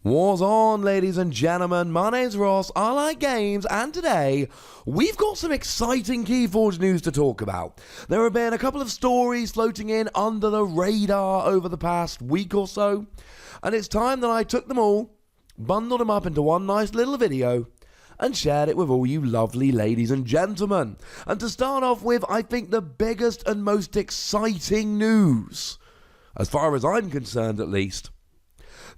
What's on, ladies and gentlemen? My name's Ross, I like games, and today we've got some exciting Keyforge news to talk about. There have been a couple of stories floating in under the radar over the past week or so, and it's time that I took them all, bundled them up into one nice little video, and shared it with all you lovely ladies and gentlemen. And to start off with, I think the biggest and most exciting news, as far as I'm concerned at least,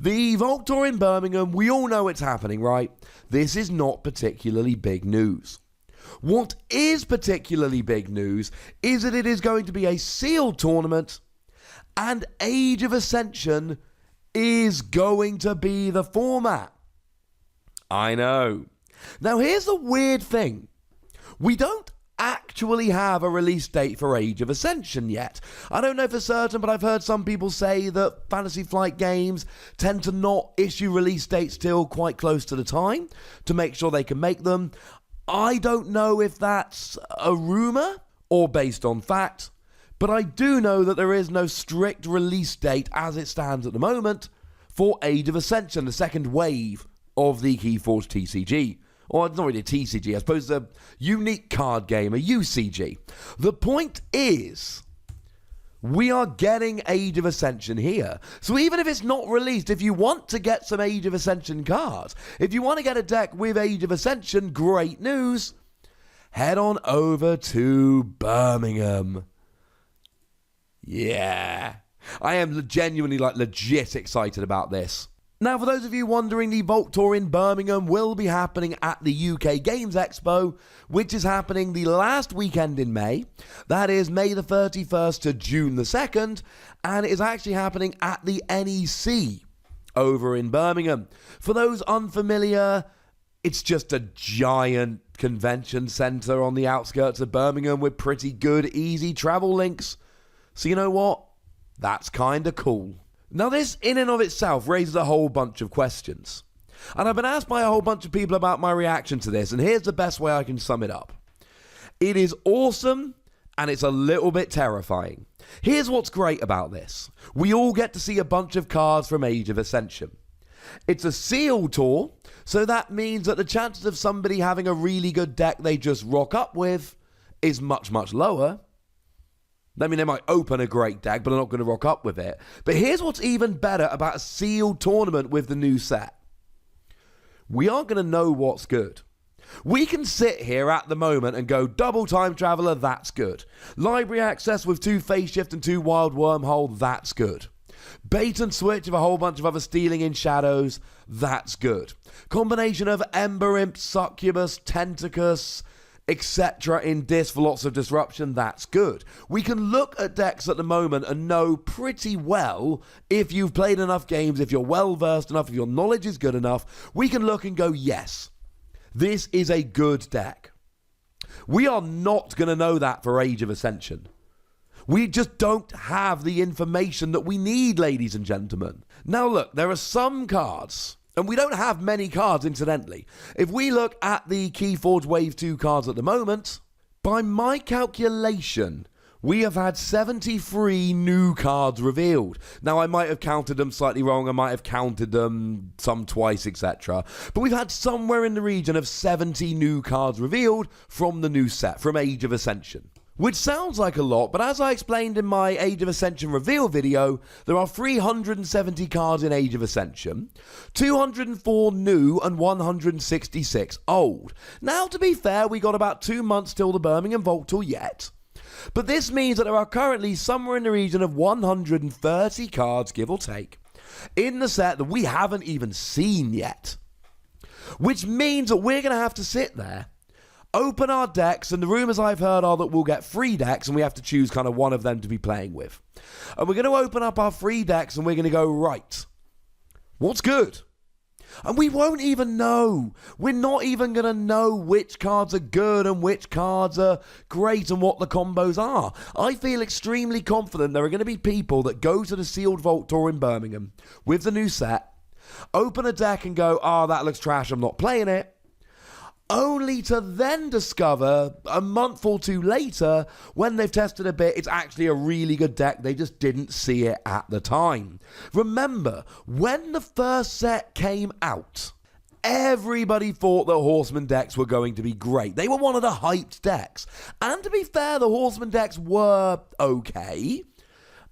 the Vault Tour in Birmingham, we all know it's happening, right? This is not particularly big news. What is particularly big news is that it is going to be a sealed tournament, and Age of Ascension is going to be the format. I know. Now here's the weird thing. We don't actually have a release date for Age of Ascension yet. I don't know for certain, but I've heard some people say that Fantasy Flight Games tend to not issue release dates till quite close to the time to make sure they can make them. I don't know if that's a rumor or based on fact, but I do know that there is no strict release date as it stands at the moment for Age of Ascension, the second wave of the Keyforge TCG. Or it's not really a TCG, I suppose a unique card game, a UCG. The point is, we are getting Age of Ascension here. So even if it's not released, if you want to get some Age of Ascension cards, if you want to get a deck with Age of Ascension, great news. Head on over to Birmingham. Yeah. I am genuinely, legit excited about this. Now, for those of you wondering, the Vault Tour in Birmingham will be happening at the UK Games Expo, which is happening the last weekend in May. That is May the 31st to June the 2nd, and it is actually happening at the NEC over in Birmingham. For those unfamiliar, it's just a giant convention centre on the outskirts of Birmingham with pretty good, easy travel links. So you know what? That's kind of cool. Now this in and of itself raises a whole bunch of questions. And I've been asked by a whole bunch of people about my reaction to this, and here's the best way I can sum it up. It is awesome, and it's a little bit terrifying. Here's what's great about this. We all get to see a bunch of cards from Age of Ascension. It's a sealed tour, so that means that the chances of somebody having a really good deck they just rock up with is much, much lower. I mean, they might open a great deck, but they're not going to rock up with it. But here's what's even better about a sealed tournament with the new set. We aren't going to know what's good. We can sit here at the moment and go, double time traveler, that's good. Library access with 2 phase shift and 2 wild wormhole, that's good. Bait and switch of a whole bunch of other stealing in shadows, that's good. Combination of Ember Imp, Succubus, Tentacus, etc. in Disc for lots of disruption, that's good. We can look at decks at the moment and know pretty well if you've played enough games, if you're well versed enough, if your knowledge is good enough, we can look and go, yes, this is a good deck. We are not going to know that for Age of Ascension. We just don't have the information that we need, ladies and gentlemen. Now look, there are some cards, and we don't have many cards, incidentally. If we look at the Keyforge Wave 2 cards at the moment, by my calculation, we have had 73 new cards revealed. Now, I might have counted them slightly wrong. I might have counted them some twice, etc. But we've had somewhere in the region of 70 new cards revealed from the new set, from Age of Ascension. Which sounds like a lot, but as I explained in my Age of Ascension reveal video, there are 370 cards in Age of Ascension, 204 new and 166 old. Now, to be fair, we got about 2 months till the Birmingham Vault Tour yet, but this means that there are currently somewhere in the region of 130 cards, give or take, in the set that we haven't even seen yet. Which means that we're going to have to sit there, open our decks, and the rumours I've heard are that we'll get 3 decks and we have to choose kind of one of them to be playing with. And we're going to open up our 3 decks and we're going to go, right, what's good? And we won't even know. We're not even going to know which cards are good and which cards are great and what the combos are. I feel extremely confident there are going to be people that go to the sealed Vault Tour in Birmingham with the new set, open a deck and go, that looks trash, I'm not playing it. only to then discover a month or two later, when they've tested a bit, it's actually a really good deck. They just didn't see it at the time. Remember, when the first set came out, everybody thought that Horseman decks were going to be great. They were one of the hyped decks. And to be fair, the Horseman decks were okay.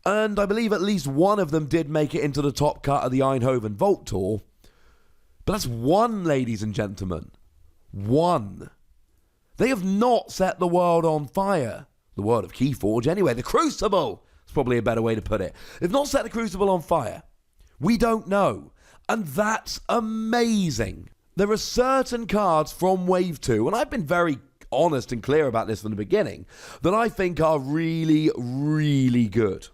And I believe at least one of them did make it into the top cut of the Eindhoven Vault Tour. But that's one, ladies and gentlemen. One. They have not set the world on fire. The world of Keyforge, anyway. The Crucible! It's probably a better way to put it. They've not set the Crucible on fire. We don't know. And that's amazing. There are certain cards from Wave 2, and I've been very honest and clear about this from the beginning, that I think are really, really good.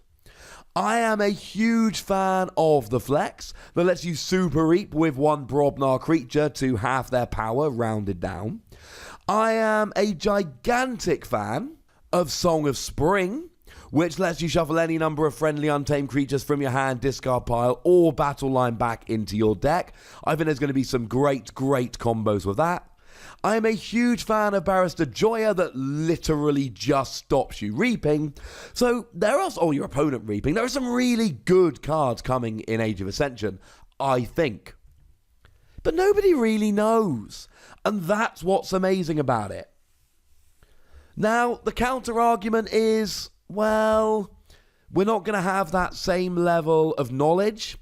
I am a huge fan of the Flex that lets you Super Reap with one Brobnar creature to half their power rounded down. I am a gigantic fan of Song of Spring, which lets you shuffle any number of friendly untamed creatures from your hand, discard pile, or battle line back into your deck. I think there's going to be some great, great combos with that. I am a huge fan of Barrister Joya that literally just stops you reaping. So there are, or your opponent reaping. There are some really good cards coming in Age of Ascension, I think. But nobody really knows. And that's what's amazing about it. Now, the counter argument is, well, we're not going to have that same level of knowledge.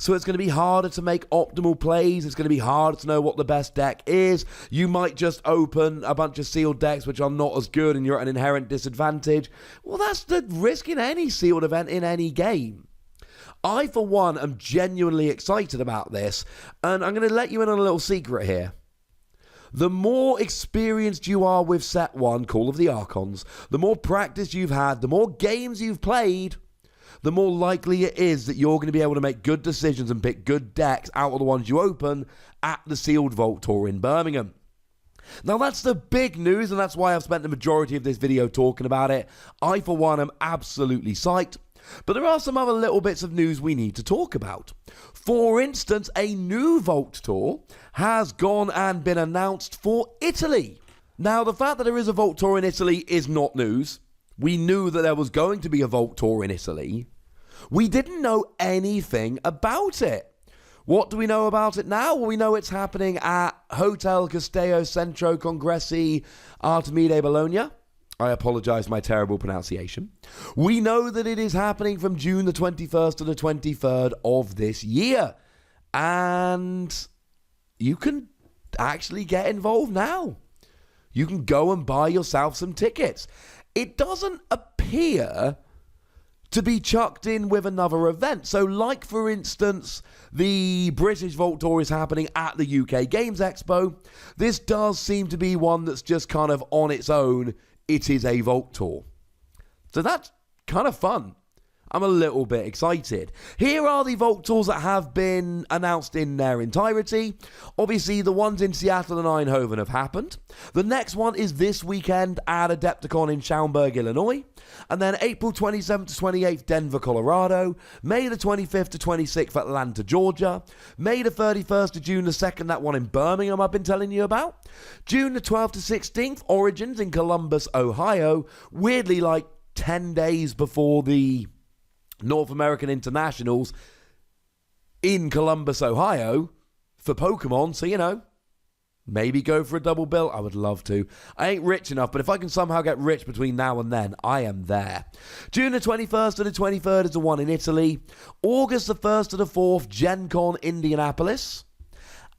So it's going to be harder to make optimal plays. It's going to be harder to know what the best deck is. You might just open a bunch of sealed decks which are not as good and you're at an inherent disadvantage. Well, that's the risk in any sealed event in any game. I, for one, am genuinely excited about this. And I'm going to let you in on a little secret here. The more experienced you are with set 1, Call of the Archons, the more practice you've had, the more games you've played, the more likely it is that you're going to be able to make good decisions and pick good decks out of the ones you open at the Sealed Vault Tour in Birmingham. Now, that's the big news, and that's why I've spent the majority of this video talking about it. I, for one, am absolutely psyched. But there are some other little bits of news we need to talk about. For instance, a new Vault Tour has gone and been announced for Italy. Now, the fact that there is a Vault Tour in Italy is not news. We knew that there was going to be a Vault Tour in Italy. We didn't know anything about it. What do we know about it now? Well, we know it's happening at Hotel Castello Centro Congressi Artemide Bologna. I apologize for my terrible pronunciation. We know that it is happening from June the 21st to the 23rd of this year. And you can actually get involved now. You can go and buy yourself some tickets. It doesn't appear to be chucked in with another event. So like, for instance, the British Vault Tour is happening at the UK Games Expo. This does seem to be one that's just kind of on its own. It is a Vault Tour. So that's kind of fun. I'm a little bit excited. Here are the Vault Tours that have been announced in their entirety. Obviously, the ones in Seattle and Eindhoven have happened. The next one is this weekend at Adepticon in Schaumburg, Illinois. And then April 27th to 28th, Denver, Colorado. May the 25th to 26th, Atlanta, Georgia. May the 31st to June the 2nd, that one in Birmingham I've been telling you about. June the 12th to 16th, Origins in Columbus, Ohio. Weirdly, like 10 days before the North American Internationals in Columbus, Ohio for Pokemon. So, you know, maybe go for a double bill. I would love to. I ain't rich enough, but if I can somehow get rich between now and then, I am there. June the 21st to the 23rd is the one in Italy. August the 1st to the 4th, Gen Con Indianapolis.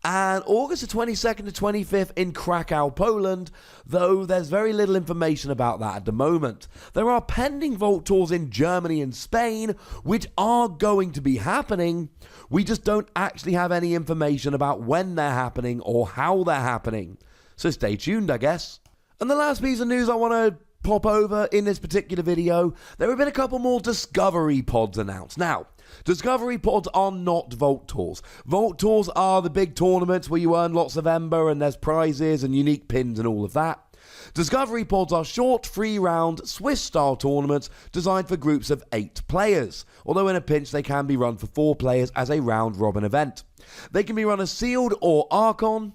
And August the 22nd to 25th in Krakow, Poland, though there's very little information about that at the moment. There are pending Vault Tours in Germany and Spain, which are going to be happening. We just don't actually have any information about when they're happening or how they're happening. So stay tuned, I guess. And the last piece of news I want to pop over in this particular video, there have been a couple more Discovery Pods announced. Now, Discovery Pods are not Vault Tours. Vault Tours are the big tournaments where you earn lots of Ember and there's prizes and unique pins and all of that. Discovery Pods are short, 3-round, Swiss-style tournaments designed for groups of 8 players, although in a pinch they can be run for 4 players as a round-robin event. They can be run as Sealed or Archon,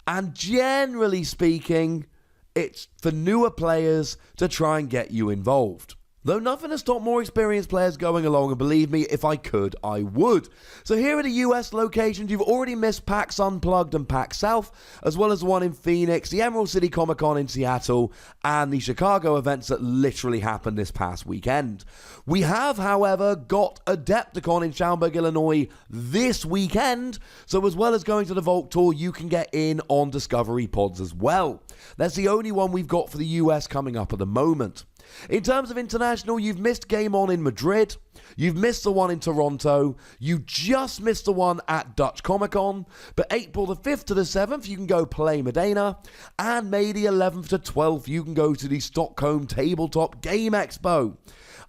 And generally speaking, it's for newer players to try and get you involved. Though nothing has stopped more experienced players going along, and believe me, if I could, I would. So here are the US locations. You've already missed PAX Unplugged and PAX South, as well as the one in Phoenix, the Emerald City Comic Con in Seattle, and the Chicago events that literally happened this past weekend. We have, however, got Adepticon in Schaumburg, Illinois this weekend, so as well as going to the Vault Tour, you can get in on Discovery Pods as well. That's the only one we've got for the US coming up at the moment. In terms of international, you've missed Game On in Madrid, you've missed the one in Toronto, you just missed the one at Dutch Comic Con, but April the 5th to the 7th you can go play Modena, and May the 11th to 12th you can go to the Stockholm Tabletop Game Expo.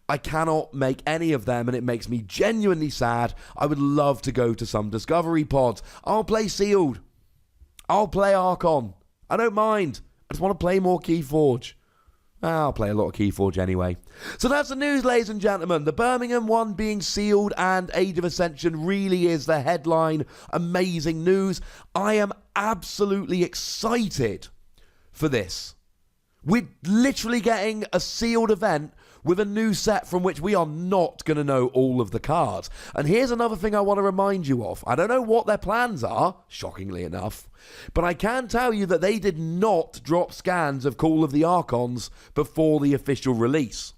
I cannot make any of them, and it makes me genuinely sad. I would love to go to some Discovery Pods. I'll play Sealed, I'll play Archon, I don't mind, I just want to play more Keyforge. I'll play a lot of Keyforge anyway. So that's the news, ladies and gentlemen. The Birmingham one being sealed and Age of Ascension really is the headline. Amazing news. I am absolutely excited for this. We're literally getting a sealed event with a new set from which we are not going to know all of the cards. And here's another thing I want to remind you of. I don't know what their plans are, shockingly enough, but I can tell you that they did not drop scans of Call of the Archons before the official release.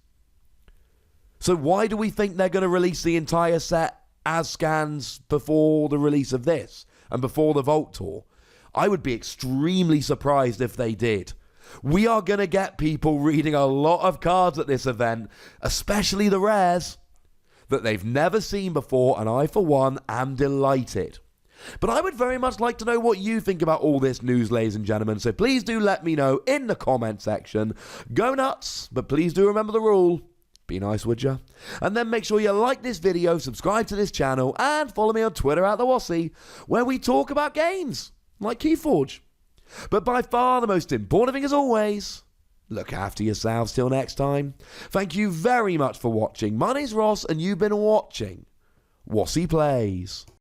So why do we think they're going to release the entire set as scans before the release of this and before the Vault Tour? I would be extremely surprised if they did. We are going to get people reading a lot of cards at this event, especially the rares, that they've never seen before, and I, for one, am delighted. But I would very much like to know what you think about all this news, ladies and gentlemen, so please do let me know in the comment section. Go nuts, but please do remember the rule. Be nice, would ya? And then make sure you like this video, subscribe to this channel, and follow me on Twitter at the Wossy, where we talk about games, like Keyforge. But by far the most important thing, as always, look after yourselves till next time. Thank you very much for watching. My name's Ross, and you've been watching Wossy Plays.